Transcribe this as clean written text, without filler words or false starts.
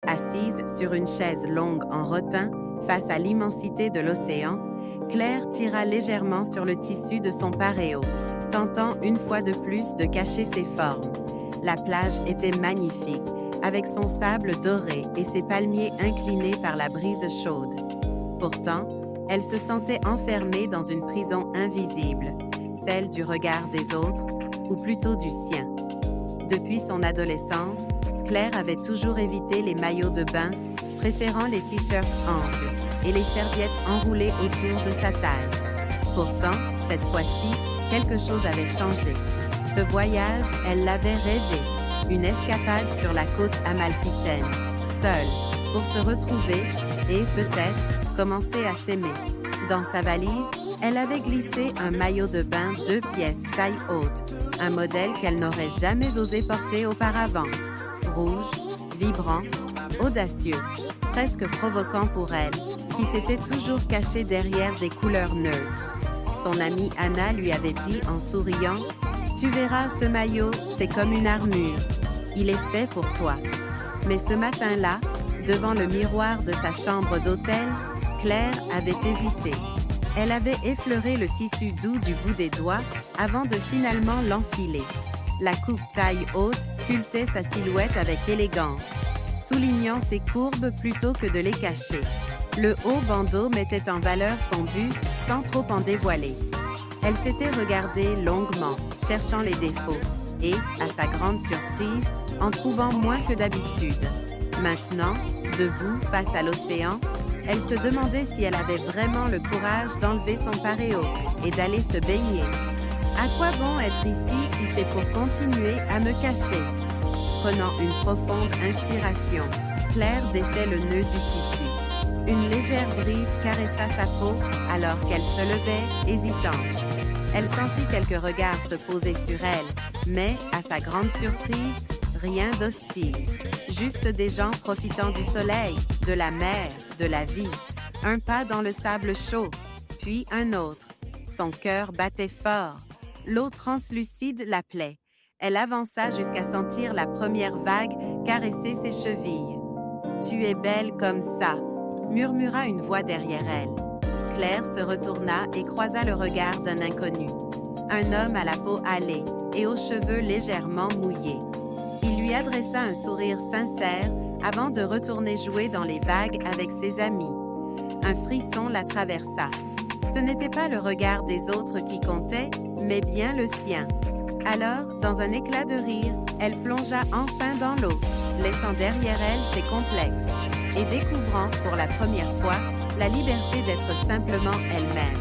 Assise sur une chaise longue en rotin, face à l'immensité de l'océan, Claire tira légèrement sur le tissu de son paréo, tentant une fois de plus de cacher ses formes. La plage était magnifique, avec son sable doré et ses palmiers inclinés par la brise chaude. Pourtant, elle se sentait enfermée dans une prison invisible, celle du regard des autres, ou plutôt du sien. Depuis son adolescence, Claire avait toujours évité les maillots de bain, préférant les t-shirts amples et les serviettes enroulées autour de sa taille. Pourtant, cette fois-ci, quelque chose avait changé. Ce voyage, elle l'avait rêvé, une escapade sur la côte amalfitaine, seule, pour se retrouver et, peut-être, commencer à s'aimer. Dans sa valise, elle avait glissé un maillot de bain 2 pièces taille haute, un modèle qu'elle n'aurait jamais osé porter auparavant. Rouge, vibrant, audacieux, presque provoquant pour elle, qui s'était toujours cachée derrière des couleurs neutres. Son amie Anna lui avait dit en souriant « Tu verras, ce maillot, c'est comme une armure. Il est fait pour toi. » Mais ce matin-là, devant le miroir de sa chambre d'hôtel, Claire avait hésité. Elle avait effleuré le tissu doux du bout des doigts avant de finalement l'enfiler. La coupe taille haute sculptait sa silhouette avec élégance, soulignant ses courbes plutôt que de les cacher. Le haut bandeau mettait en valeur son buste sans trop en dévoiler. Elle s'était regardée longuement, cherchant les défauts, et, à sa grande surprise, en trouvant moins que d'habitude. Maintenant, debout face à l'océan, elle se demandait si elle avait vraiment le courage d'enlever son paréo et d'aller se baigner. À quoi bon être ici si c'est pour continuer à me cacher? Prenant une profonde inspiration, Claire défait le nœud du tissu. Une légère brise caressa sa peau alors qu'elle se levait, hésitante. Elle sentit quelques regards se poser sur elle, mais, à sa grande surprise, rien d'hostile. Juste des gens profitant du soleil, de la mer, de la vie. Un pas dans le sable chaud, puis un autre. Son cœur battait fort. L'eau translucide l'appelait. Elle avança jusqu'à sentir la première vague caresser ses chevilles. « Tu es belle comme ça », murmura une voix derrière elle. Claire se retourna et croisa le regard d'un inconnu. Un homme à la peau hâlée et aux cheveux légèrement mouillés. Il lui adressa un sourire sincère avant de retourner jouer dans les vagues avec ses amis. Un frisson la traversa. Ce n'était pas le regard des autres qui comptait, mais bien le sien. Alors, dans un éclat de rire, elle plongea enfin dans l'eau, laissant derrière elle ses complexes et découvrant pour la première fois la liberté d'être simplement elle-même.